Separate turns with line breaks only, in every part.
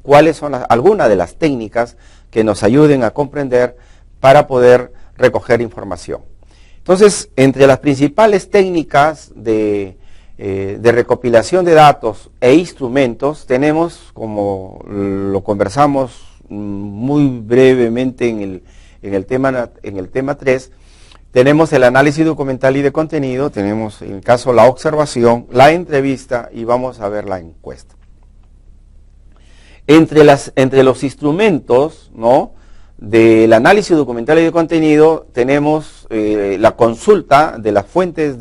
cuáles son algunas de las técnicas que nos ayuden a comprender para poder recoger información. Entonces, entre las principales técnicas de recopilación de datos e instrumentos, tenemos, como lo conversamos muy brevemente en el tema 3, tenemos el análisis documental y de contenido, tenemos en el caso la observación, la entrevista y vamos a ver la encuesta. Entre los instrumentos, ¿no?, del análisis documental y de contenido, tenemos la consulta de las fuentes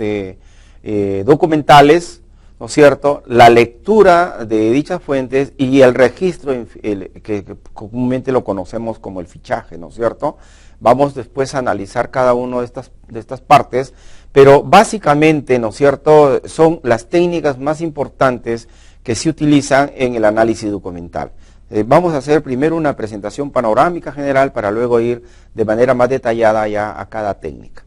documentales, ¿no es cierto?, la lectura de dichas fuentes y el registro, que comúnmente lo conocemos como el fichaje, ¿no es cierto? Vamos después a analizar cada una de estas partes, pero básicamente, ¿no es cierto?, son las técnicas más importantes que se utilizan en el análisis documental. Vamos a hacer primero una presentación panorámica general para luego ir de manera más detallada ya a cada técnica.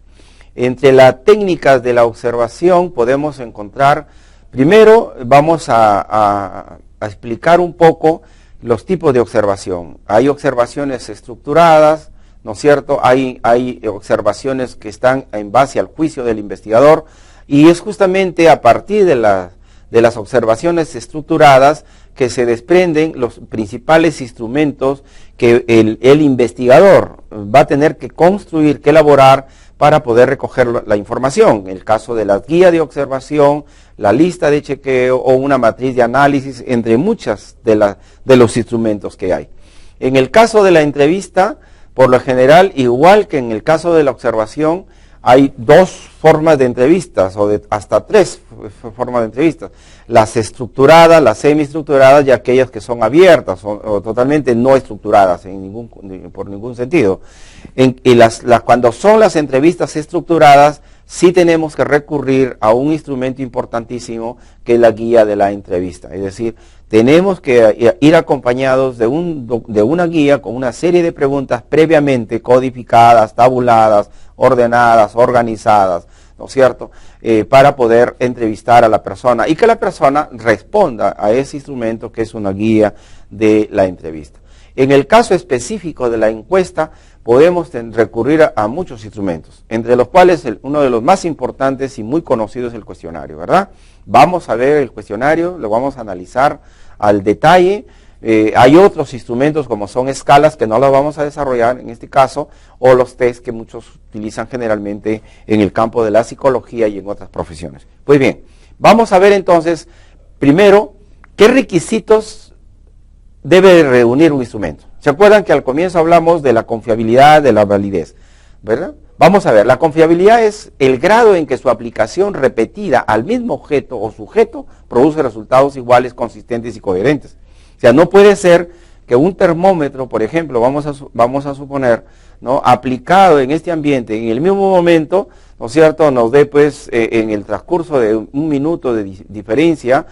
Entre las técnicas de la observación podemos encontrar, primero vamos a explicar un poco los tipos de observación. Hay observaciones estructuradas, ¿no es cierto? Hay observaciones que están en base al juicio del investigador y es justamente a partir de las observaciones estructuradas que se desprenden los principales instrumentos que el investigador va a tener que construir, que elaborar para poder recoger la información. En el caso de la guía de observación, la lista de chequeo o una matriz de análisis, entre muchas de los instrumentos que hay. En el caso de la entrevista, por lo general, igual que en el caso de la observación, hay dos formas de entrevistas, o hasta tres formas de entrevistas. Las estructuradas, las semiestructuradas y aquellas que son abiertas o totalmente no estructuradas por ningún sentido. Cuando son las entrevistas estructuradas, sí tenemos que recurrir a un instrumento importantísimo que es la guía de la entrevista. Es decir, tenemos que ir acompañados de una guía con una serie de preguntas previamente codificadas, tabuladas, ordenadas, organizadas, ¿no es cierto?, para poder entrevistar a la persona y que la persona responda a ese instrumento que es una guía de la entrevista. En el caso específico de la encuesta, podemos recurrir a muchos instrumentos, entre los cuales uno de los más importantes y muy conocidos es el cuestionario, ¿verdad? Vamos a ver el cuestionario, lo vamos a analizar al detalle. Hay otros instrumentos como son escalas que no las vamos a desarrollar en este caso, o los test que muchos utilizan generalmente en el campo de la psicología y en otras profesiones. Pues bien, vamos a ver entonces, primero, qué requisitos debe reunir un instrumento. ¿Se acuerdan que al comienzo hablamos de la confiabilidad, de la validez, ¿verdad? Vamos a ver, la confiabilidad es el grado en que su aplicación repetida al mismo objeto o sujeto produce resultados iguales, consistentes y coherentes. O sea, no puede ser que un termómetro, por ejemplo, vamos a suponer, ¿no?, aplicado en este ambiente en el mismo momento, ¿no es cierto?, nos dé pues en el transcurso de un minuto de diferencia,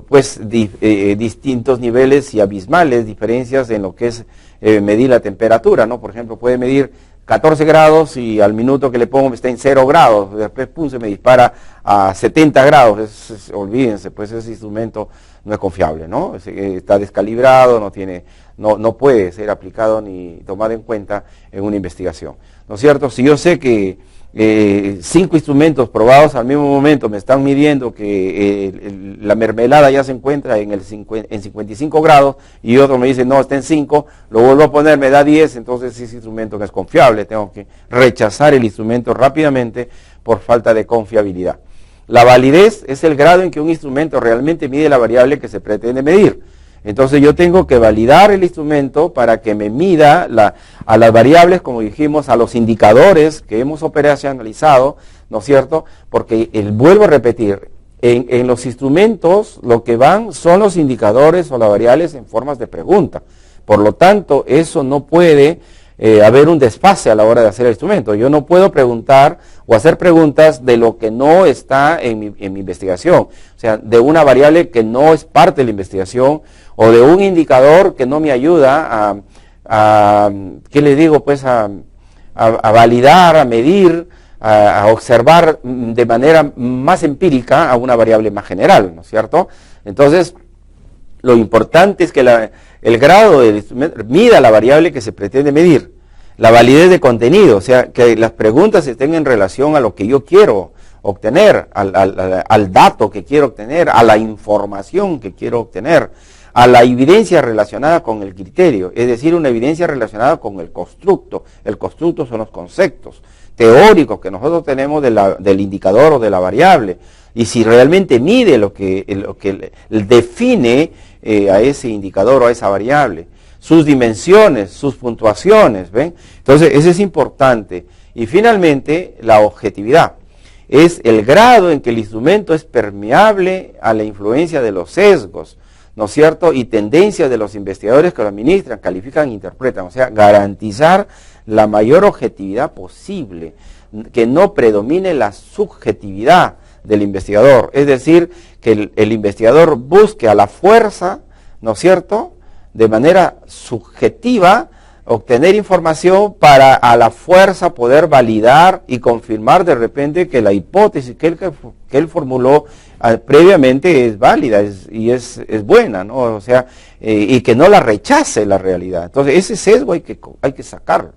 pues distintos niveles y abismales diferencias en lo que es medir la temperatura, ¿no? Por ejemplo, puede medir 14 grados y al minuto que le pongo está en 0 grados, después pum, se me dispara a 70 grados, olvídense, pues ese instrumento no es confiable, ¿no? Está descalibrado, no puede ser aplicado ni tomado en cuenta en una investigación, ¿no es cierto? Si yo sé que 5 instrumentos probados al mismo momento me están midiendo que la mermelada ya se encuentra en 55 grados y otro me dice no, está en 5, lo vuelvo a poner, me da 10, entonces ese instrumento no es confiable, tengo que rechazar el instrumento rápidamente por falta de confiabilidad. La validez es el grado en que un instrumento realmente mide la variable que se pretende medir. Entonces yo tengo que validar el instrumento para que me mida a las variables, como dijimos, a los indicadores que hemos operacionalizado, ¿no es cierto? Porque, vuelvo a repetir, en los instrumentos lo que van son los indicadores o las variables en formas de pregunta. Por lo tanto, eso no puede haber un desfase a la hora de hacer el instrumento. Yo no puedo preguntar o hacer preguntas de lo que no está en mi investigación. O sea, de una variable que no es parte de la investigación o de un indicador que no me ayuda ¿qué le digo? Pues a validar, a medir, a observar de manera más empírica a una variable más general, ¿no es cierto? Entonces, lo importante es que el grado del instrumento, mida la variable que se pretende medir, la validez de contenido, o sea, que las preguntas estén en relación a lo que yo quiero obtener, al dato que quiero obtener, a la información que quiero obtener, a la evidencia relacionada con el criterio, es decir, una evidencia relacionada con el constructo. El constructo son los conceptos teóricos que nosotros tenemos del indicador o de la variable, y si realmente mide lo que define a ese indicador o a esa variable, sus dimensiones, sus puntuaciones, ¿ven? Entonces, eso es importante. Y finalmente, la objetividad. Es el grado en que el instrumento es permeable a la influencia de los sesgos, ¿no es cierto? Y tendencias de los investigadores que lo administran, califican e interpretan. O sea, garantizar la mayor objetividad posible, que no predomine la subjetividad del investigador. Es decir, que el investigador busque a la fuerza, ¿no es cierto?, de manera subjetiva, obtener información para a la fuerza poder validar y confirmar de repente que la hipótesis que él formuló previamente es válida y es buena, ¿no? O sea, y que no la rechace la realidad. Entonces, ese sesgo hay que sacarlo,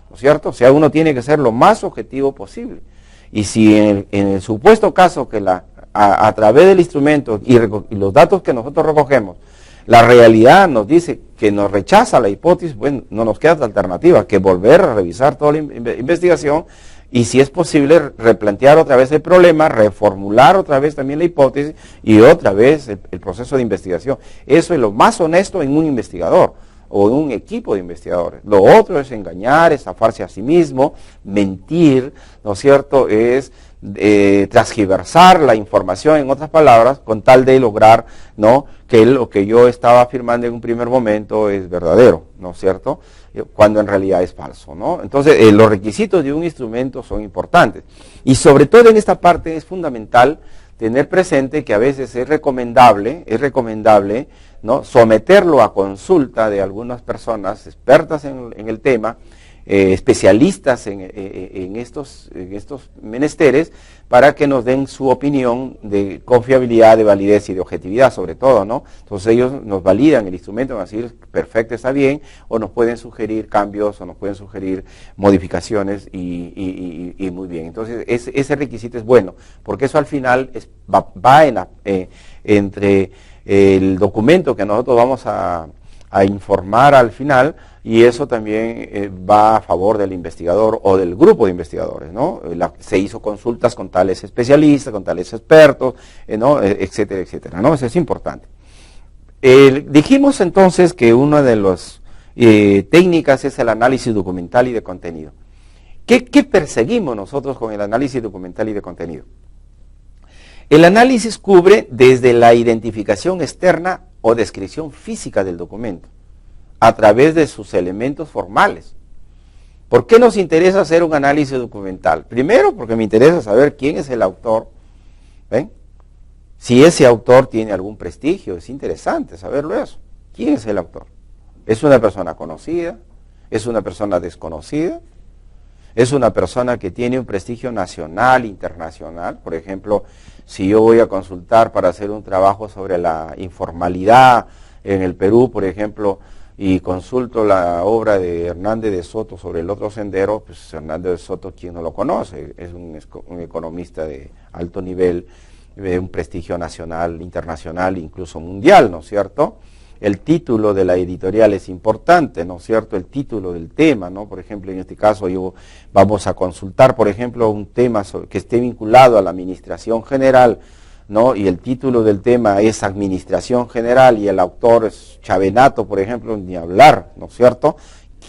¿no es cierto? O sea, uno tiene que ser lo más objetivo posible. Y si en el supuesto caso que a través del instrumento y los datos que nosotros recogemos, la realidad nos dice que nos rechaza la hipótesis, bueno, no nos queda otra alternativa que volver a revisar toda la investigación y, si es posible, replantear otra vez el problema, reformular otra vez también la hipótesis y otra vez el proceso de investigación. Eso es lo más honesto en un investigador o en un equipo de investigadores. Lo otro es engañar, estafarse a sí mismo, mentir, ¿no es cierto?, es transgiversar la información, en otras palabras, con tal de lograr, ¿no?, que lo que yo estaba afirmando en un primer momento es verdadero, ¿no es cierto?, cuando en realidad es falso, ¿no? Entonces, los requisitos de un instrumento son importantes. Y sobre todo en esta parte es fundamental tener presente que a veces es recomendable, ¿no?, someterlo a consulta de algunas personas expertas en el tema, especialistas en estos menesteres, para que nos den su opinión de confiabilidad, de validez y de objetividad, sobre todo, ¿no? Entonces ellos nos validan el instrumento, van a decir, perfecto, está bien, o nos pueden sugerir cambios, o nos pueden sugerir modificaciones, y muy bien. Entonces ese requisito es bueno, porque eso al final va entre el documento que nosotros vamos a informar al final, y eso también va a favor del investigador o del grupo de investigadores, ¿no? Se hizo consultas con tales especialistas, con tales expertos, ¿no?, etcétera, etcétera, ¿no? Eso es importante. Dijimos entonces que una de las técnicas es el análisis documental y de contenido. ¿Qué perseguimos nosotros con el análisis documental y de contenido? El análisis cubre desde la identificación externa o descripción física del documento, a través de sus elementos formales. ¿Por qué nos interesa hacer un análisis documental? Primero, porque me interesa saber quién es el autor, ¿ven? Si ese autor tiene algún prestigio, es interesante saberlo eso. ¿Quién es el autor? ¿Es una persona conocida? ¿Es una persona desconocida? ¿Es una persona que tiene un prestigio nacional, internacional? Por ejemplo, si yo voy a consultar para hacer un trabajo sobre la informalidad en el Perú, por ejemplo, y consulto la obra de Hernández de Soto sobre el otro sendero, pues Hernández de Soto, ¿quién no lo conoce? Es un economista de alto nivel, de un prestigio nacional, internacional, incluso mundial, ¿no es cierto? El título de la editorial es importante, ¿no es cierto? El título del tema, ¿no? Por ejemplo, en este caso vamos a consultar, por ejemplo, un tema que esté vinculado a la administración general, ¿no? Y el título del tema es Administración General y el autor es Chavenato, por ejemplo, ni hablar, ¿no es cierto?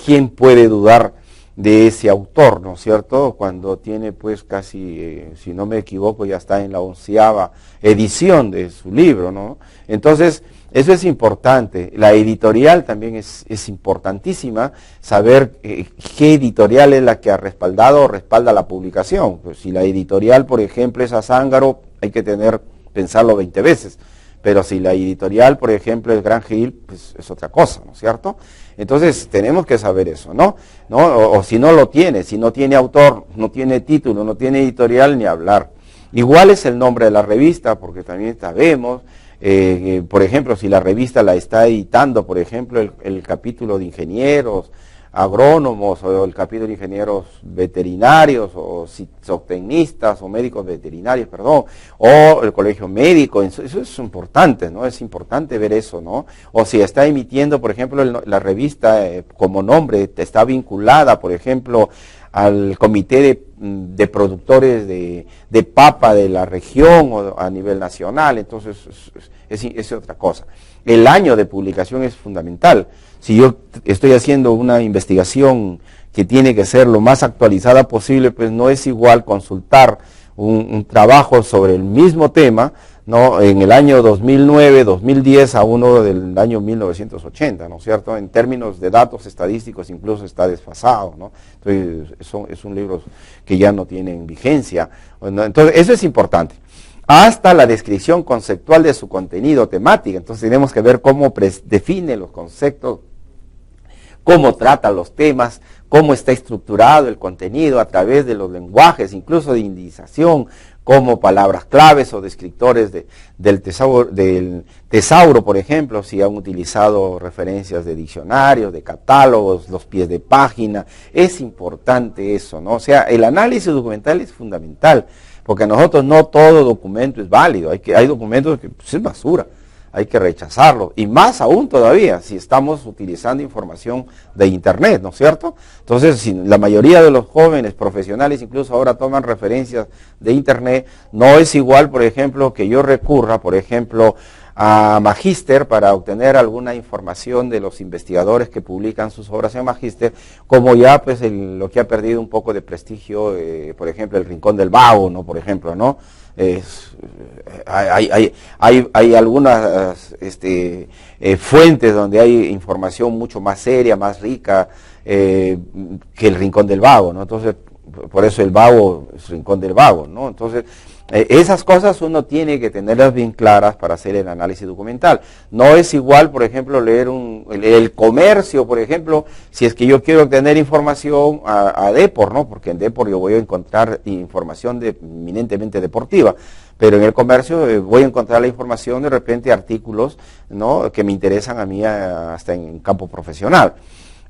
¿Quién puede dudar de ese autor, ¿no es cierto? Cuando tiene pues casi, si no me equivoco, ya está en la 11ª edición de su libro, ¿no? Entonces, eso es importante. La editorial también es importantísima, saber qué editorial es la que ha respaldado o respalda la publicación. Pues si la editorial, por ejemplo, es Azángaro, hay que pensarlo 20 veces. Pero si la editorial, por ejemplo, es Gran Gil, pues es otra cosa, ¿no es cierto? Entonces tenemos que saber eso, ¿no? O si no lo tiene, si no tiene autor, no tiene título, no tiene editorial, ni hablar. Igual es el nombre de la revista, porque también sabemos Por ejemplo, si la revista la está editando, por ejemplo, el capítulo de ingenieros, agrónomos, o el capítulo de ingenieros veterinarios, o zootecnistas, o médicos veterinarios, perdón, o el colegio médico, eso es importante, ¿no? Es importante ver eso, ¿no? O si está emitiendo, por ejemplo, la revista como nombre, está vinculada, por ejemplo, al comité de productores de papa de la región o a nivel nacional, entonces es otra cosa. El año de publicación es fundamental. Si yo estoy haciendo una investigación que tiene que ser lo más actualizada posible, pues no es igual consultar un trabajo sobre el mismo tema, ¿no?, en el año 2009, 2010 a uno del año 1980, ¿no es cierto? En términos de datos estadísticos incluso está desfasado, ¿no? Entonces son libros que ya no tienen vigencia, ¿no? Entonces eso es importante. Hasta la descripción conceptual de su contenido temático, entonces tenemos que ver cómo define los conceptos, cómo trata los temas, cómo está estructurado el contenido a través de los lenguajes, incluso de indización, como palabras claves o descriptores del tesauro, por ejemplo, si han utilizado referencias de diccionarios, de catálogos, los pies de página. Es importante eso, ¿no? O sea, el análisis documental es fundamental, porque a nosotros no todo documento es válido, hay documentos que pues, es basura, hay que rechazarlo, y más aún todavía si estamos utilizando información de internet, ¿no es cierto? Entonces, si la mayoría de los jóvenes profesionales incluso ahora toman referencias de internet, no es igual, por ejemplo, que yo recurra, por ejemplo, a Magister para obtener alguna información de los investigadores que publican sus obras en Magister, como ya pues lo que ha perdido un poco de prestigio, por ejemplo, el Rincón del Vago, ¿no? Por ejemplo, ¿no? Hay algunas fuentes donde hay información mucho más seria, más rica que el Rincón del Vago, ¿no? Entonces, por eso el Vago es Rincón del Vago, ¿no? Entonces, esas cosas uno tiene que tenerlas bien claras para hacer el análisis documental. No es igual, por ejemplo, leer el Comercio, por ejemplo, si es que yo quiero obtener información a Depor, ¿no? Porque en Depor yo voy a encontrar información eminentemente deportiva, pero en el Comercio voy a encontrar la información, de repente artículos, ¿no?, que me interesan a mí hasta en campo profesional.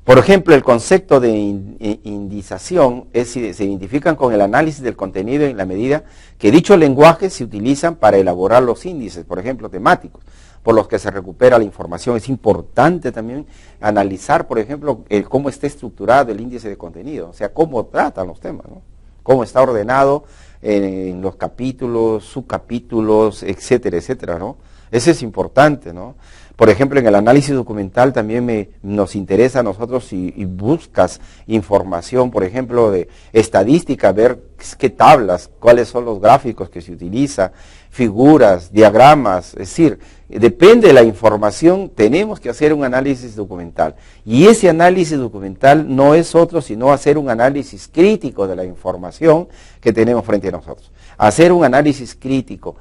Por ejemplo, el concepto de indización se identifican con el análisis del contenido en la medida que dichos lenguajes se utilizan para elaborar los índices, por ejemplo, temáticos, por los que se recupera la información. Es importante también analizar, por ejemplo, cómo está estructurado el índice de contenido, o sea, cómo tratan los temas, ¿no? Cómo está ordenado en los capítulos, subcapítulos, etcétera, etcétera, ¿no? Eso es importante, ¿no? Por ejemplo, en el análisis documental también nos interesa a nosotros si buscas información, por ejemplo, de estadística, ver qué tablas, cuáles son los gráficos que se utilizan, figuras, diagramas, es decir, depende de la información, tenemos que hacer un análisis documental. Y ese análisis documental no es otro sino hacer un análisis crítico de la información que tenemos frente a nosotros. Hacer un análisis crítico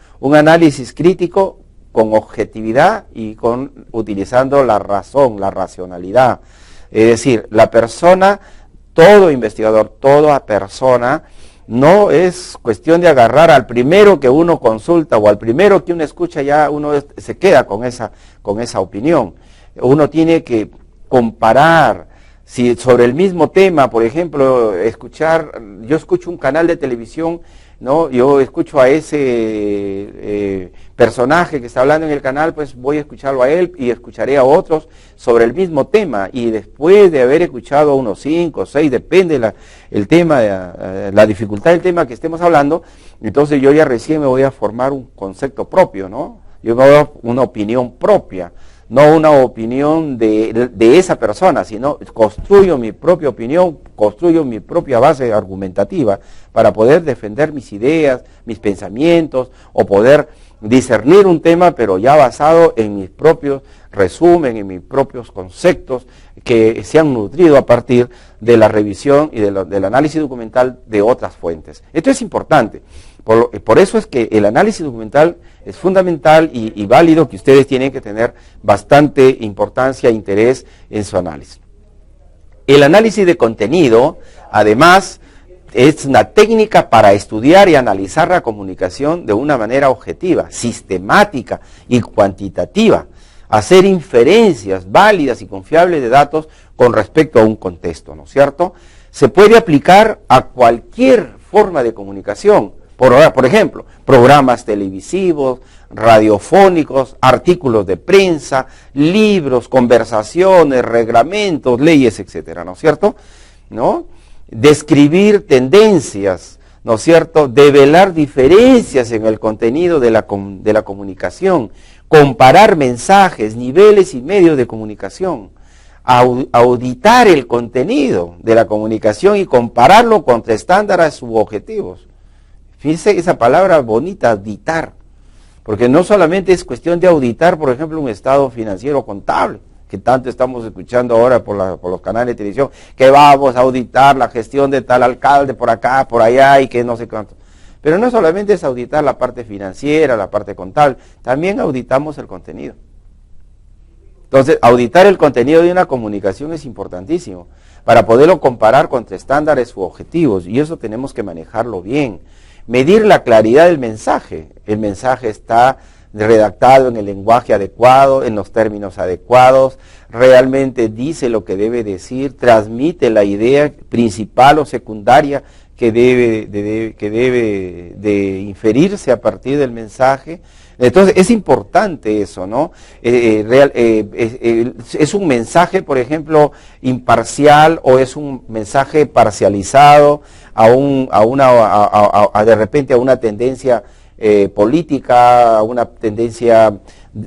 con objetividad y utilizando la razón, la racionalidad. Es decir, la persona, todo investigador, toda persona, no es cuestión de agarrar al primero que uno consulta o al primero que uno escucha, ya uno se queda con esa opinión. Uno tiene que comparar. Si sobre el mismo tema, por ejemplo, yo escucho un canal de televisión, ¿no? Yo escucho a ese personaje que está hablando en el canal, pues voy a escucharlo a él y escucharé a otros sobre el mismo tema, y después de haber escuchado a unos 5 o 6, depende el tema, la dificultad del tema que estemos hablando, entonces yo ya recién me voy a formar un concepto propio, ¿no? Yo me voy a dar una opinión propia, no una opinión de esa persona, sino construyo mi propia opinión, construyo mi propia base argumentativa para poder defender mis ideas, mis pensamientos, o poder discernir un tema, pero ya basado en mis propios resumen, en mis propios conceptos que se han nutrido a partir de la revisión y del análisis documental de otras fuentes. Esto es importante. Por eso es que el análisis documental es fundamental y válido, que ustedes tienen que tener bastante importancia e interés en su análisis. El análisis de contenido, además, es una técnica para estudiar y analizar la comunicación de una manera objetiva, sistemática y cuantitativa, hacer inferencias válidas y confiables de datos con respecto a un contexto, ¿no es cierto? Se puede aplicar a cualquier forma de comunicación, por ejemplo, programas televisivos, radiofónicos, artículos de prensa, libros, conversaciones, reglamentos, leyes, etcétera, ¿no es cierto? ¿No? Describir tendencias, ¿no es cierto? Develar diferencias en el contenido de la comunicación, comparar mensajes, niveles y medios de comunicación, auditar el contenido de la comunicación y compararlo contra estándares u objetivos. Fíjense esa palabra bonita, auditar, porque no solamente es cuestión de auditar, por ejemplo, un estado financiero contable, que tanto estamos escuchando ahora por los canales de televisión, que vamos a auditar la gestión de tal alcalde por acá, por allá y que no sé cuánto. Pero no solamente es auditar la parte financiera, la parte contable, también auditamos el contenido. Entonces, auditar el contenido de una comunicación es importantísimo para poderlo comparar contra estándares u objetivos, y eso tenemos que manejarlo bien. Medir la claridad del mensaje. El mensaje está redactado en el lenguaje adecuado, en los términos adecuados, realmente dice lo que debe decir, transmite la idea principal o secundaria que debe de inferirse a partir del mensaje. Entonces es importante eso, ¿no? Es un mensaje, por ejemplo, imparcial, o es un mensaje parcializado de repente a una tendencia política, a una tendencia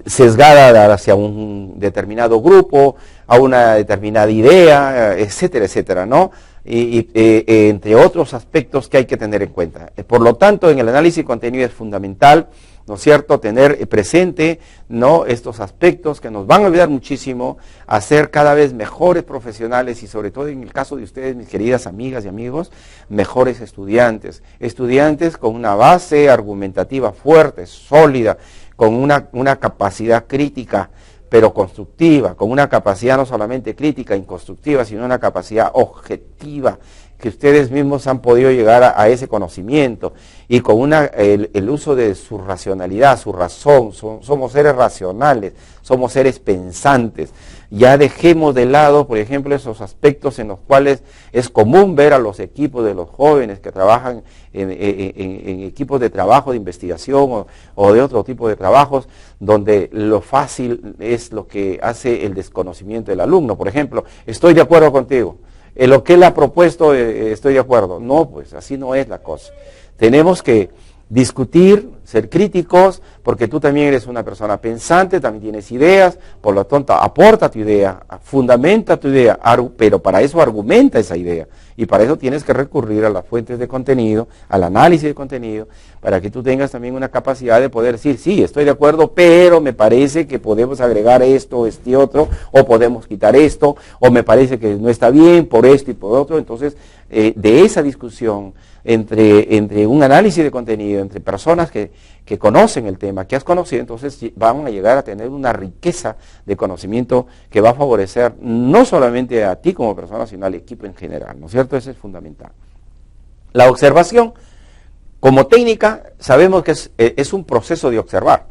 sesgada hacia un determinado grupo, a una determinada idea, etcétera, etcétera, ¿no? Y entre otros aspectos que hay que tener en cuenta. Por lo tanto, en el análisis de contenido es fundamental, ¿no es cierto?, tener presente, ¿no?, estos aspectos que nos van a ayudar muchísimo a ser cada vez mejores profesionales y, sobre todo en el caso de ustedes, mis queridas amigas y amigos, mejores estudiantes. Estudiantes con una base argumentativa fuerte, sólida, con una capacidad crítica, pero constructiva, con una capacidad no solamente crítica y constructiva, sino una capacidad objetiva, que ustedes mismos han podido llegar a ese conocimiento, y con el uso de su racionalidad, su razón. Somos seres racionales, somos seres pensantes. Ya dejemos de lado, por ejemplo, esos aspectos en los cuales es común ver a los equipos de los jóvenes que trabajan en equipos de trabajo, de investigación o de otro tipo de trabajos, donde lo fácil es lo que hace el desconocimiento del alumno. Por ejemplo, estoy de acuerdo contigo. En lo que él ha propuesto estoy de acuerdo. No, pues así no es la cosa. Tenemos que discutir, ser críticos, porque tú también eres una persona pensante, también tienes ideas, por lo tanto aporta tu idea, fundamenta tu idea, pero para eso argumenta esa idea, y para eso tienes que recurrir a las fuentes de contenido, al análisis de contenido, para que tú tengas también una capacidad de poder decir, sí, estoy de acuerdo, pero me parece que podemos agregar esto, este otro, o podemos quitar esto, o me parece que no está bien por esto y por otro. Entonces, de esa discusión entre un análisis de contenido, entre personas que conocen el tema, que has conocido, entonces vamos a llegar a tener una riqueza de conocimiento que va a favorecer no solamente a ti como persona, sino al equipo en general, ¿no es cierto? Eso es fundamental. La observación, como técnica, sabemos que es un proceso de observar,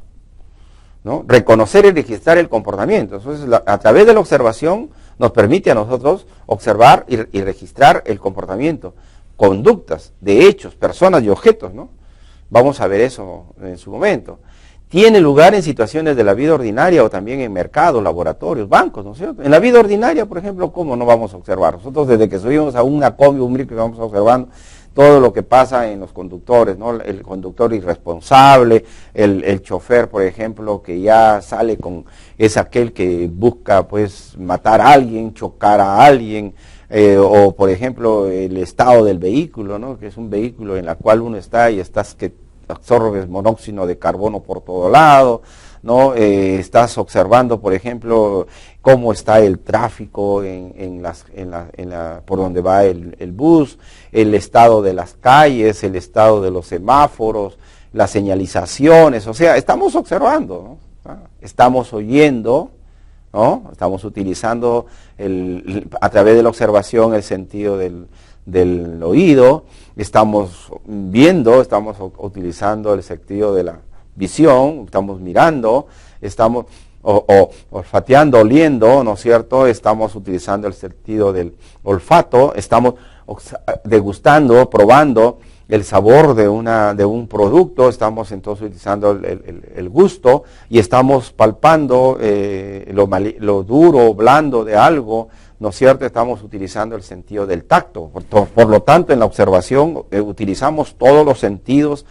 ¿no? Reconocer y registrar el comportamiento. Entonces, a través de la observación nos permite a nosotros observar y registrar el comportamiento, conductas, de hechos, personas y objetos, ¿no? Vamos a ver eso en su momento. Tiene lugar en situaciones de la vida ordinaria o también en mercados, laboratorios, bancos, ¿no es cierto? En la vida ordinaria, por ejemplo, ¿cómo no vamos a observar? Nosotros desde que subimos a una combi, un micro, vamos observando todo lo que pasa en los conductores, ¿no? El conductor irresponsable, el chofer, por ejemplo, que ya sale es aquel que busca, pues, matar a alguien, chocar a alguien, o por ejemplo el estado del vehículo, ¿no?, que es un vehículo en el cual uno está y estás que absorbes monóxido de carbono por todo lado, ¿no? Estás observando, por ejemplo, cómo está el tráfico por donde va el bus, el estado de las calles, el estado de los semáforos, las señalizaciones. O sea, estamos observando, ¿no? Estamos oyendo, ¿no? Estamos utilizando a través de la observación el sentido del oído, estamos viendo, estamos utilizando el sentido de la visión, estamos mirando, estamos olfateando, oliendo, ¿no es cierto? Estamos utilizando el sentido del olfato, estamos degustando, probando el sabor de un producto, estamos entonces utilizando el gusto y estamos palpando lo duro o blando de algo, ¿no es cierto? Estamos utilizando el sentido del tacto. Por lo tanto, en la observación utilizamos todos los sentidos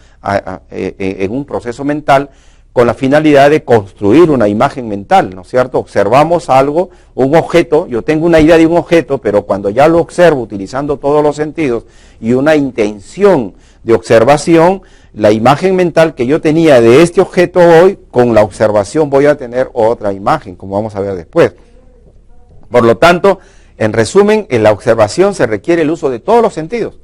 en un proceso mental con la finalidad de construir una imagen mental, ¿no es cierto? Observamos algo, un objeto, yo tengo una idea de un objeto, pero cuando ya lo observo utilizando todos los sentidos y una intención de observación, la imagen mental que yo tenía de este objeto hoy, con la observación voy a tener otra imagen, como vamos a ver después. Por lo tanto, en resumen, en la observación se requiere el uso de todos los sentidos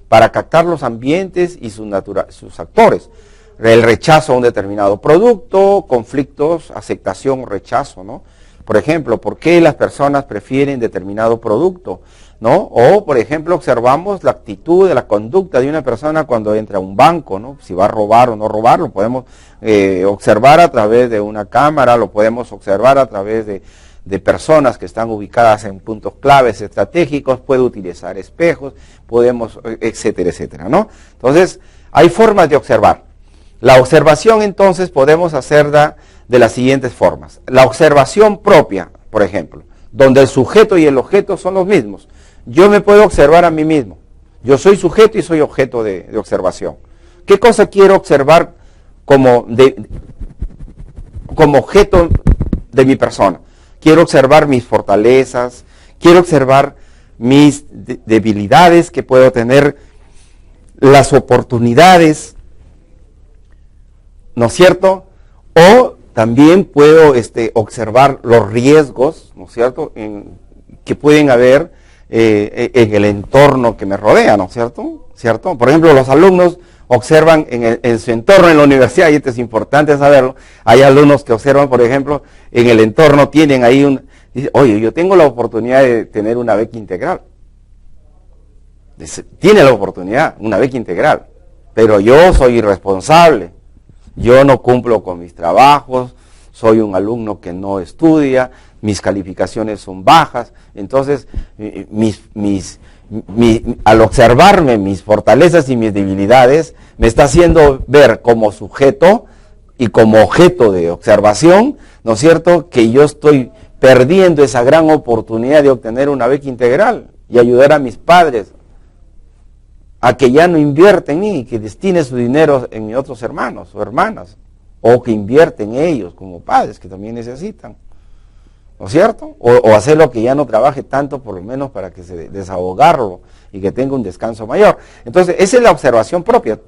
para captar los ambientes y sus actores. El rechazo a un determinado producto, conflictos, aceptación o rechazo, ¿no? Por ejemplo, ¿por qué las personas prefieren determinado producto? ¿No? O, por ejemplo, observamos la actitud de la conducta de una persona cuando entra a un banco, ¿no? Si va a robar o no robar, lo podemos observar a través de una cámara, lo podemos observar a través de personas que están ubicadas en puntos claves estratégicos, puede utilizar espejos, podemos, etcétera, etcétera, ¿no? Entonces, hay formas de observar. La observación, entonces, podemos hacerla de las siguientes formas. La observación propia, por ejemplo, donde el sujeto y el objeto son los mismos. Yo me puedo observar a mí mismo. Yo soy sujeto y soy objeto de observación. ¿Qué cosa quiero observar como objeto de mi persona? Quiero observar mis fortalezas, quiero observar mis debilidades que puedo tener, las oportunidades, ¿no es cierto? O también puedo observar los riesgos, ¿no es cierto?, que pueden haber en el entorno que me rodea, ¿no es cierto? ¿Cierto? Por ejemplo, los alumnos observan en su entorno en la universidad, y esto es importante saberlo, hay alumnos que observan, por ejemplo, en el entorno tienen ahí oye, yo tengo la oportunidad de tener una beca integral. Tiene la oportunidad, una beca integral, pero yo soy irresponsable. Yo no cumplo con mis trabajos, soy un alumno que no estudia, mis calificaciones son bajas, entonces al observarme mis fortalezas y mis debilidades, me está haciendo ver como sujeto y como objeto de observación, ¿no es cierto?, que yo estoy perdiendo esa gran oportunidad de obtener una beca integral y ayudar a mis padres a que ya no invierten en mí, que destine su dinero en mis otros hermanos o hermanas, o que invierten ellos como padres, que también necesitan, ¿no es cierto? O hacerlo que ya no trabaje tanto, por lo menos para que se desahogarlo y que tenga un descanso mayor. Entonces, esa es la observación propia,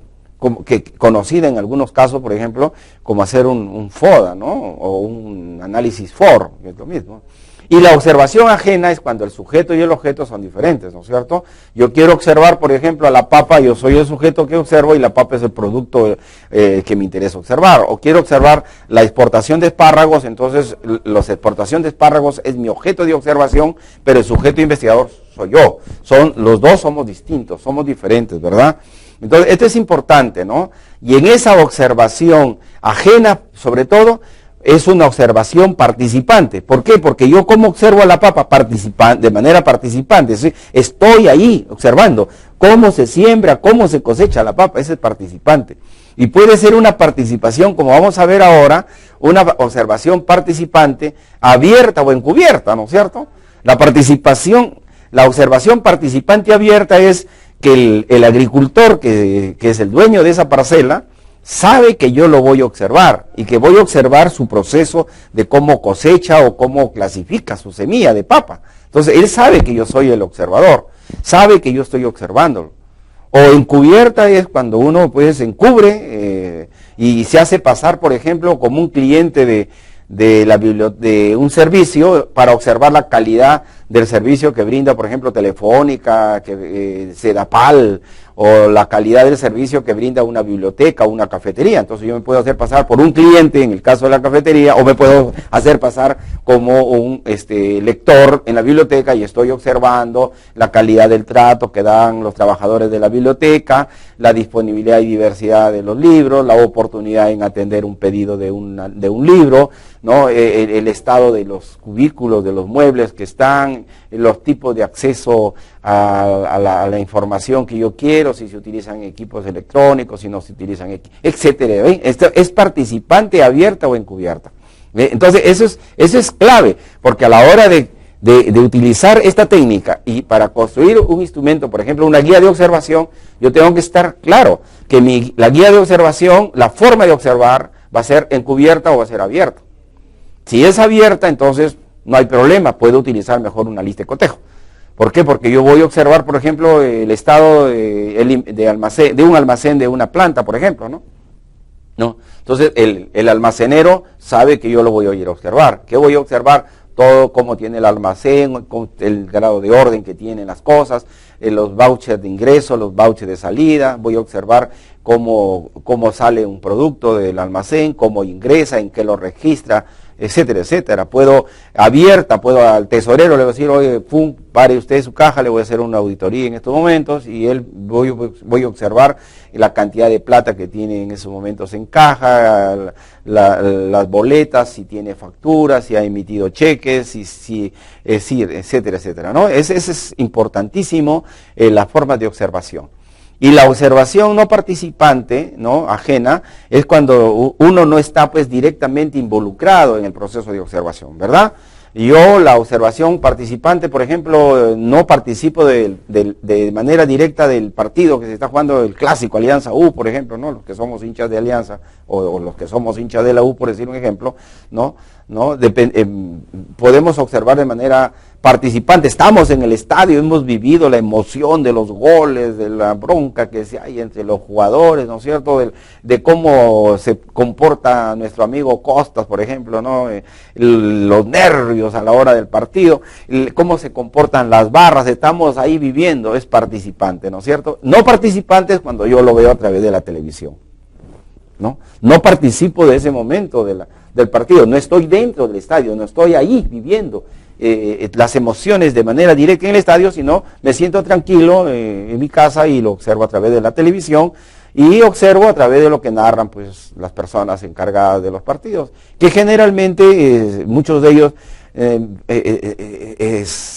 que conocida en algunos casos, por ejemplo, como hacer un FODA, ¿no? O un análisis FOR, que es lo mismo. Y la observación ajena es cuando el sujeto y el objeto son diferentes, ¿no es cierto? Yo quiero observar, por ejemplo, a la papa, yo soy el sujeto que observo y la papa es el producto que me interesa observar. O quiero observar la exportación de espárragos, entonces la exportación de espárragos es mi objeto de observación, pero el sujeto investigador soy yo. Los dos somos distintos, somos diferentes, ¿verdad? Entonces, esto es importante, ¿no? Y en esa observación ajena, sobre todo, es una observación participante. ¿Por qué? Porque yo como observo a la papa de manera participante. ¿Sí? Estoy ahí observando cómo se siembra, cómo se cosecha la papa. Ese es participante. Y puede ser una participación, como vamos a ver ahora, una observación participante abierta o encubierta, ¿no es cierto? La observación participante abierta es que el agricultor, que es el dueño de esa parcela, sabe que yo lo voy a observar y que voy a observar su proceso de cómo cosecha o cómo clasifica su semilla de papa. Entonces, él sabe que yo soy el observador, sabe que yo estoy observándolo. O encubierta es cuando uno pues encubre y se hace pasar, por ejemplo, como un cliente de un servicio para observar la calidad del servicio que brinda, por ejemplo, Telefónica, Sedapal o la calidad del servicio que brinda una biblioteca o una cafetería. Entonces yo me puedo hacer pasar por un cliente en el caso de la cafetería, o me puedo hacer pasar como un lector en la biblioteca y estoy observando la calidad del trato que dan los trabajadores de la biblioteca, la disponibilidad y diversidad de los libros, la oportunidad en atender un pedido de un libro, ¿no? El estado de los cubículos, de los muebles que están, los tipos de acceso a la información que yo quiero, si se utilizan equipos electrónicos, si no se utilizan, etcétera. Esto es participante abierta o encubierta. Entonces eso es clave, porque a la hora de utilizar esta técnica y para construir un instrumento, por ejemplo, una guía de observación, yo tengo que estar claro que la guía de observación, la forma de observar, va a ser encubierta o va a ser abierta. Si es abierta, entonces no hay problema, puedo utilizar mejor una lista de cotejo. ¿Por qué? Porque yo voy a observar, por ejemplo, el estado de un almacén de una planta, por ejemplo, ¿no? Entonces, el almacenero sabe que yo lo voy a ir a observar. ¿Qué voy a observar? Todo cómo tiene el almacén, el grado de orden que tienen las cosas, los vouchers de ingreso, los vouchers de salida. Voy a observar cómo sale un producto del almacén, cómo ingresa, en qué lo registra, etcétera, etcétera. Puedo al tesorero le voy a decir, oye, pum, pare usted su caja, le voy a hacer una auditoría en estos momentos, y voy a observar la cantidad de plata que tiene en esos momentos en caja, las boletas, si tiene facturas, si ha emitido cheques, etcétera, etcétera, ¿no? Ese es importantísimo, la forma de observación. Y la observación no participante, ¿no? Ajena, es cuando uno no está pues directamente involucrado en el proceso de observación, ¿verdad? Yo, la observación participante, por ejemplo, no participo de manera directa del partido que se está jugando, el clásico Alianza U, por ejemplo, ¿no? Los que somos hinchas de Alianza, o los que somos hinchas de la U, por decir un ejemplo, ¿no? Podemos observar de manera participante, estamos en el estadio, hemos vivido la emoción de los goles, de la bronca que se hay entre los jugadores, ¿no es cierto?, de cómo se comporta nuestro amigo Costas, por ejemplo, ¿no? Los nervios a la hora del partido, cómo se comportan las barras, estamos ahí viviendo, es participante, ¿no es cierto? No participante es cuando yo lo veo a través de la televisión, ¿no? No participo de ese momento del partido, no estoy dentro del estadio, no estoy ahí viviendo las emociones de manera directa en el estadio, sino me siento tranquilo en mi casa y lo observo a través de la televisión y observo a través de lo que narran pues las personas encargadas de los partidos, que generalmente muchos de ellos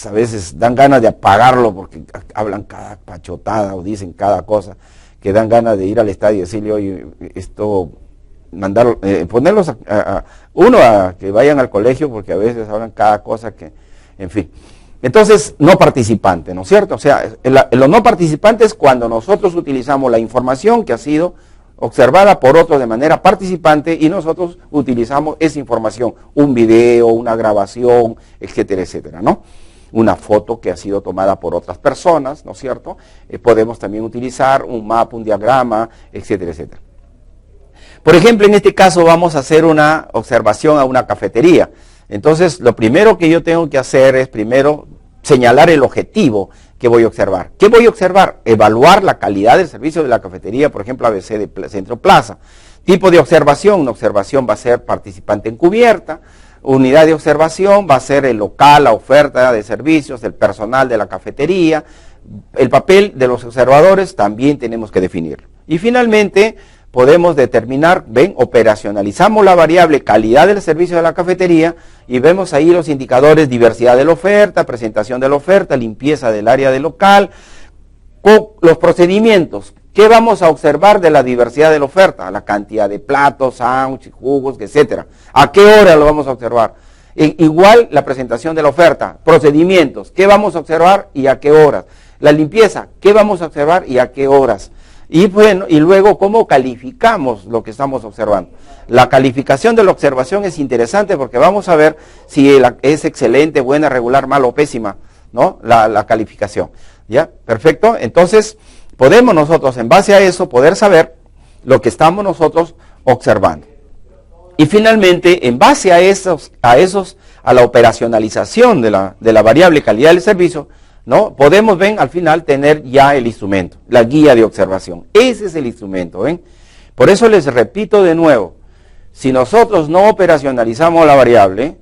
a veces dan ganas de apagarlo porque hablan cada pachotada o dicen cada cosa, que dan ganas de ir al estadio y decirle, oye, esto, mandarlo, ponerlos a que vayan al colegio, porque a veces hablan cada cosa que, en fin. Entonces, no participante, ¿no es cierto? O sea, lo no participante es cuando nosotros utilizamos la información que ha sido observada por otros de manera participante y nosotros utilizamos esa información, un video, una grabación, etcétera, etcétera, ¿no? Una foto que ha sido tomada por otras personas, ¿no es cierto? Podemos también utilizar un mapa, un diagrama, etcétera, etcétera. Por ejemplo, en este caso vamos a hacer una observación a una cafetería. Entonces, lo primero que yo tengo que hacer es primero señalar el objetivo que voy a observar. ¿Qué voy a observar? Evaluar la calidad del servicio de la cafetería, por ejemplo, ABC de Centro Plaza. Tipo de observación, una observación va a ser participante encubierta. Unidad de observación va a ser el local, la oferta de servicios, el personal de la cafetería. El papel de los observadores también tenemos que definirlo. Y finalmente, podemos determinar, operacionalizamos la variable calidad del servicio de la cafetería y vemos ahí los indicadores: diversidad de la oferta, presentación de la oferta, limpieza del área del local, con los procedimientos. ¿Qué vamos a observar de la diversidad de la oferta? La cantidad de platos, sándwiches, jugos, etcétera. ¿A qué hora lo vamos a observar? Igual la presentación de la oferta, procedimientos, ¿qué vamos a observar y a qué horas? La limpieza, ¿qué vamos a observar y a qué horas? Y bueno, y luego, ¿cómo calificamos lo que estamos observando? La calificación de la observación es interesante porque vamos a ver si es excelente, buena, regular, mala o pésima, ¿no? La calificación. ¿Ya? Perfecto. Entonces, podemos nosotros, en base a eso, poder saber lo que estamos nosotros observando. Y finalmente, en base a la operacionalización de la variable calidad del servicio, ¿no? Podemos, ven, al final tener ya el instrumento, la guía de observación. Ese es el instrumento, ven. Por eso les repito de nuevo, si nosotros no operacionalizamos la variable,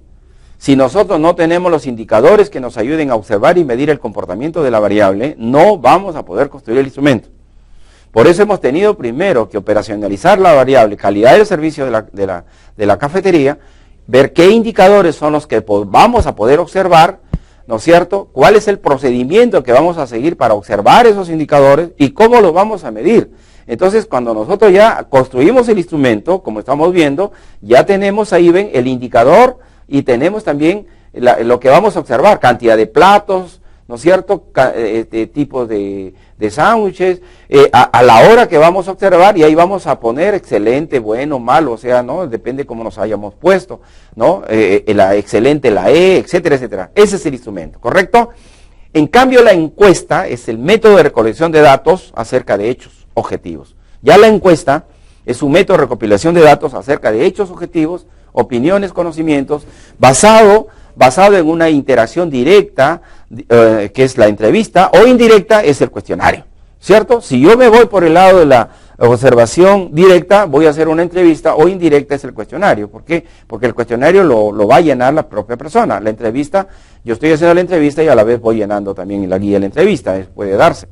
si nosotros no tenemos los indicadores que nos ayuden a observar y medir el comportamiento de la variable, no vamos a poder construir el instrumento. Por eso hemos tenido primero que operacionalizar la variable calidad del servicio de la cafetería, ver qué indicadores son los que vamos a poder observar, ¿no es cierto? ¿Cuál es el procedimiento que vamos a seguir para observar esos indicadores y cómo los vamos a medir? Entonces, cuando nosotros ya construimos el instrumento, como estamos viendo, ya tenemos ahí, ven, el indicador y tenemos también lo que vamos a observar, cantidad de platos, ¿no es cierto? Tipos de sándwiches, a la hora que vamos a observar, y ahí vamos a poner excelente, bueno, malo, o sea, ¿no? Depende cómo nos hayamos puesto, ¿no? La excelente, la E, etcétera, etcétera. Ese es el instrumento, ¿correcto? En cambio, la encuesta es el método de recolección de datos acerca de hechos objetivos. Ya la encuesta es un método de recopilación de datos acerca de hechos objetivos, opiniones, conocimientos, basado en una interacción directa, que es la entrevista, o indirecta, es el cuestionario, ¿cierto? Si yo me voy por el lado de la observación directa, voy a hacer una entrevista, o indirecta es el cuestionario. ¿Por qué? Porque el cuestionario lo va a llenar la propia persona. La entrevista, yo estoy haciendo la entrevista y a la vez voy llenando también la guía de la entrevista, puede darse.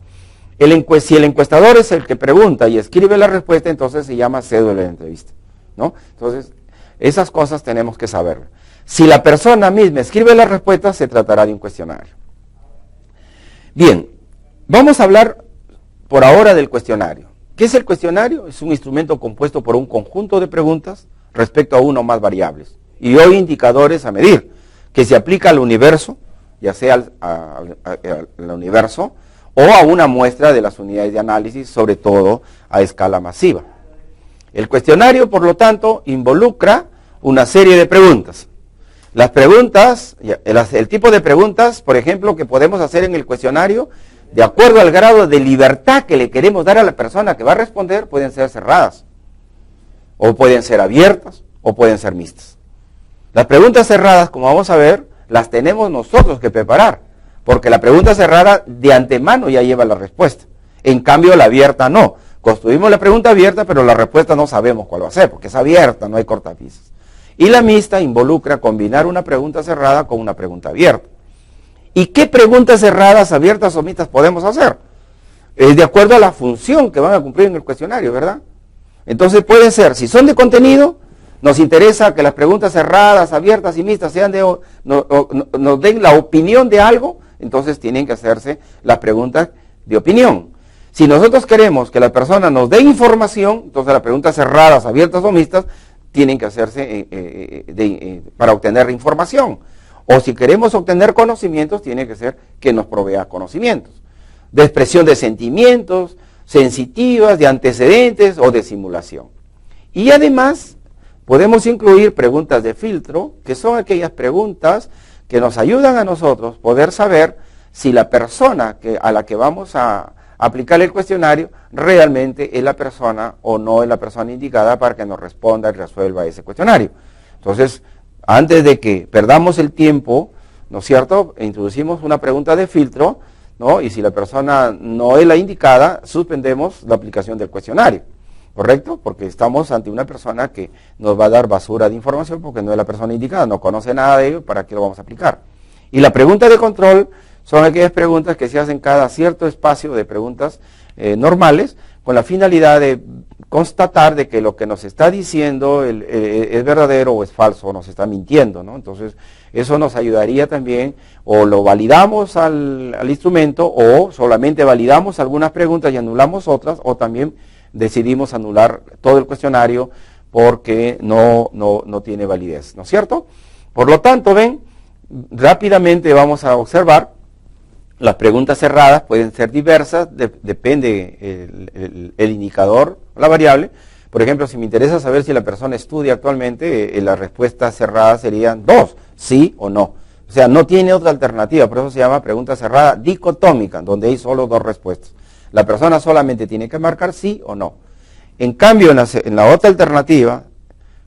Si el encuestador es el que pregunta y escribe la respuesta, entonces se llama cédula de entrevista, ¿no? Entonces, esas cosas tenemos que saber. Si la persona misma escribe la respuesta, se tratará de un cuestionario. Bien, vamos a hablar por ahora del cuestionario. ¿Qué es el cuestionario? Es un instrumento compuesto por un conjunto de preguntas respecto a una o más variables y hoy indicadores a medir, que se aplica al universo, ya sea al universo o a una muestra de las unidades de análisis, sobre todo a escala masiva. El cuestionario, por lo tanto, involucra una serie de preguntas. Las preguntas, el tipo de preguntas, por ejemplo, que podemos hacer en el cuestionario, de acuerdo al grado de libertad que le queremos dar a la persona que va a responder, pueden ser cerradas, o pueden ser abiertas, o pueden ser mixtas. Las preguntas cerradas, como vamos a ver, las tenemos nosotros que preparar, porque la pregunta cerrada de antemano ya lleva la respuesta. En cambio, la abierta no. Construimos la pregunta abierta, pero la respuesta no sabemos cuál va a ser, porque es abierta, no hay cortapisas. Y la mixta involucra combinar una pregunta cerrada con una pregunta abierta. ¿Y qué preguntas cerradas, abiertas o mixtas podemos hacer? De acuerdo a la función que van a cumplir en el cuestionario, ¿verdad? Entonces puede ser, si son de contenido, nos interesa que las preguntas cerradas, abiertas y mixtas sean nos den la opinión de algo, entonces tienen que hacerse las preguntas de opinión. Si nosotros queremos que la persona nos dé información, entonces las preguntas cerradas, abiertas o mixtas tienen que hacerse para obtener información. O si queremos obtener conocimientos, tiene que ser que nos provea conocimientos. De expresión de sentimientos, sensitivas, de antecedentes o de simulación. Y además, podemos incluir preguntas de filtro, que son aquellas preguntas que nos ayudan a nosotros poder saber si la persona a la que vamos a aplicar el cuestionario realmente es la persona o no es la persona indicada para que nos responda y resuelva ese cuestionario. Entonces, antes de que perdamos el tiempo, ¿no es cierto?, introducimos una pregunta de filtro, ¿no? Y si la persona no es la indicada, suspendemos la aplicación del cuestionario, ¿correcto? Porque estamos ante una persona que nos va a dar basura de información porque no es la persona indicada, no conoce nada de ello, ¿para qué lo vamos a aplicar? Y la pregunta de control son aquellas preguntas que se hacen cada cierto espacio de preguntas normales, con la finalidad de constatar de que lo que nos está diciendo es verdadero o es falso, o nos está mintiendo, ¿no? Entonces, eso nos ayudaría también, o lo validamos al instrumento, o solamente validamos algunas preguntas y anulamos otras, o también decidimos anular todo el cuestionario porque no tiene validez, ¿no es cierto? Por lo tanto, ven, rápidamente vamos a observar. Las preguntas cerradas pueden ser diversas, depende el indicador, la variable. Por ejemplo, si me interesa saber si la persona estudia actualmente, las respuestas cerradas serían 2, sí o no. O sea, no tiene otra alternativa, por eso se llama pregunta cerrada dicotómica, donde hay solo 2 respuestas. La persona solamente tiene que marcar sí o no. En cambio, en la otra alternativa,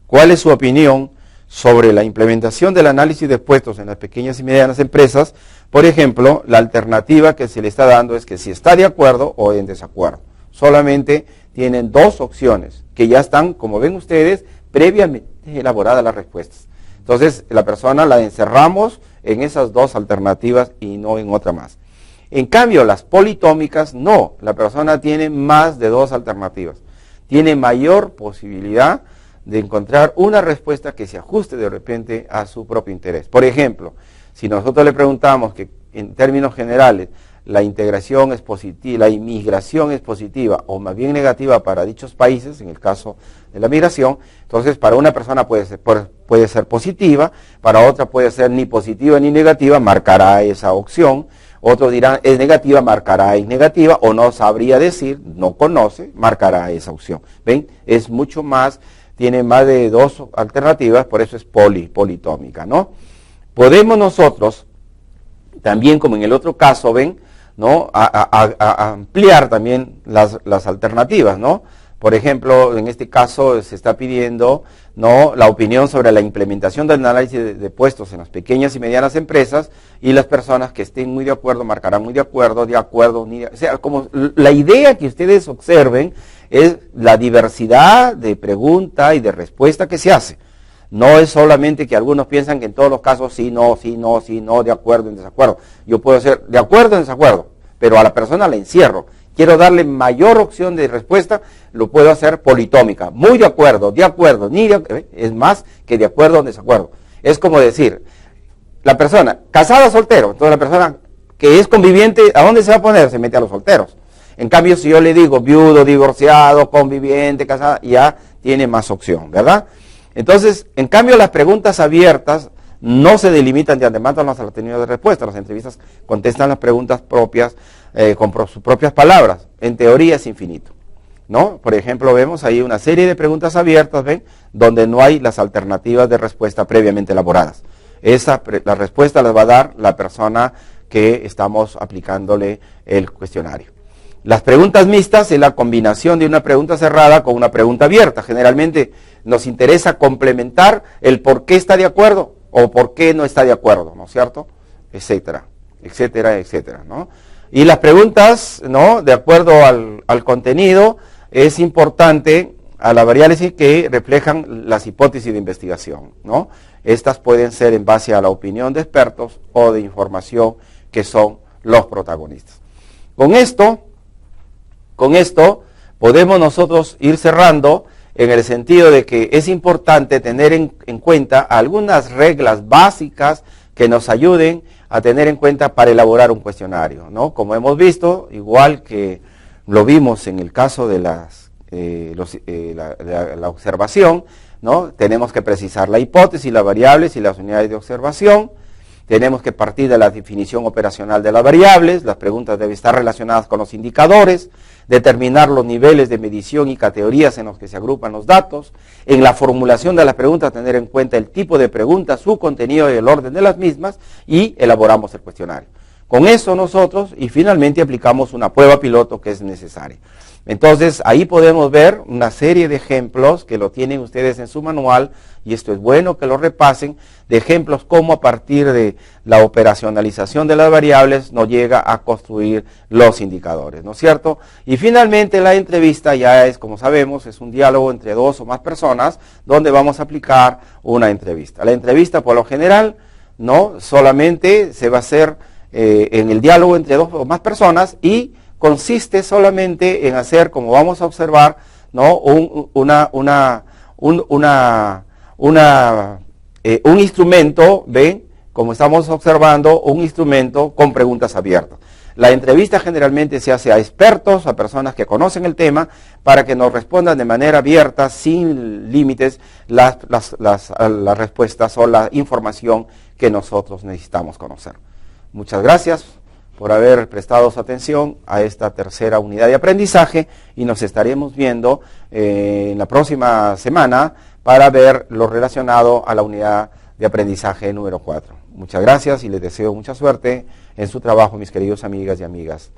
¿cuál es su opinión sobre la implementación del análisis de puestos en las pequeñas y medianas empresas? Por ejemplo, la alternativa que se le está dando es que si está de acuerdo o en desacuerdo. Solamente tienen dos opciones que ya están, como ven ustedes, previamente elaboradas las respuestas. Entonces, la persona la encerramos en esas dos alternativas y no en otra más. En cambio, las politómicas, no. La persona tiene más de dos alternativas. Tiene mayor posibilidad de encontrar una respuesta que se ajuste de repente a su propio interés. Por ejemplo, si nosotros le preguntamos que en términos generales la integración es positiva, la inmigración es positiva o más bien negativa para dichos países, en el caso de la migración, entonces para una persona puede ser positiva, para otra puede ser ni positiva ni negativa, marcará esa opción. Otros dirán es negativa, marcará es negativa, o no sabría decir, no conoce, marcará esa opción. ¿Ven? Es mucho más, tiene más de dos alternativas, por eso es politómica, ¿no? Podemos nosotros, también como en el otro caso, ¿ven? ¿No? A ampliar también las alternativas, ¿no? Por ejemplo, en este caso se está pidiendo, ¿no?, la opinión sobre la implementación del análisis de puestos en las pequeñas y medianas empresas, y las personas que estén muy de acuerdo marcarán muy de acuerdo, o sea, como la idea que ustedes observen es la diversidad de pregunta y de respuesta que se hace. No es solamente que algunos piensan que en todos los casos sí, no, sí, no, sí, no, de acuerdo, en desacuerdo. Yo puedo ser de acuerdo, en desacuerdo, pero a la persona la encierro. Quiero darle mayor opción de respuesta, lo puedo hacer politómica. Muy de acuerdo, ni de, es más que de acuerdo o desacuerdo. Es como decir, la persona, casada o soltero, entonces la persona que es conviviente, ¿a dónde se va a poner? Se mete a los solteros. En cambio, si yo le digo viudo, divorciado, conviviente, casada, ya tiene más opción, ¿verdad? Entonces, en cambio, las preguntas abiertas no se delimitan de antemano las alternativas de respuesta. Las entrevistas contestan las preguntas propias con sus propias palabras. En teoría es infinito, ¿no? Por ejemplo, vemos ahí una serie de preguntas abiertas, ¿ven?, donde no hay las alternativas de respuesta previamente elaboradas. La respuesta las va a dar la persona que estamos aplicándole el cuestionario. Las preguntas mixtas es la combinación de una pregunta cerrada con una pregunta abierta. Generalmente nos interesa complementar el por qué está de acuerdo o por qué no está de acuerdo, ¿no es cierto? Etcétera, etcétera, etcétera, ¿no? Y las preguntas, ¿no?, de acuerdo al contenido, es importante a las variables que reflejan las hipótesis de investigación, ¿no? Estas pueden ser en base a la opinión de expertos o de información que son los protagonistas. Con esto podemos nosotros ir cerrando en el sentido de que es importante tener en cuenta algunas reglas básicas que nos ayuden a tener en cuenta para elaborar un cuestionario, ¿no? Como hemos visto, igual que lo vimos en el caso de la observación, ¿no? Tenemos que precisar la hipótesis, las variables y las unidades de observación. Tenemos que partir de la definición operacional de las variables. Las preguntas deben estar relacionadas con los indicadores, determinar los niveles de medición y categorías en los que se agrupan los datos. En la formulación de las preguntas, tener en cuenta el tipo de preguntas, su contenido y el orden de las mismas, y elaboramos el cuestionario. Con eso nosotros, y finalmente aplicamos una prueba piloto que es necesaria. Entonces, ahí podemos ver una serie de ejemplos que lo tienen ustedes en su manual, y esto es bueno que lo repasen, de ejemplos cómo a partir de la operacionalización de las variables nos llega a construir los indicadores, ¿no es cierto? Y finalmente la entrevista ya es, como sabemos, es un diálogo entre dos o más personas, donde vamos a aplicar una entrevista. La entrevista, por lo general, no solamente se va a hacer en el diálogo entre dos o más personas, y consiste solamente en hacer, como vamos a observar, ¿no?, un instrumento, ¿ven?, como estamos observando, un instrumento con preguntas abiertas. La entrevista generalmente se hace a expertos, a personas que conocen el tema, para que nos respondan de manera abierta, sin límites, las respuestas o la información que nosotros necesitamos conocer. Muchas gracias por haber prestado su atención a esta tercera unidad de aprendizaje, y nos estaremos viendo en la próxima semana para ver lo relacionado a la unidad de aprendizaje número 4. Muchas gracias y les deseo mucha suerte en su trabajo, mis queridos amigas y amigas.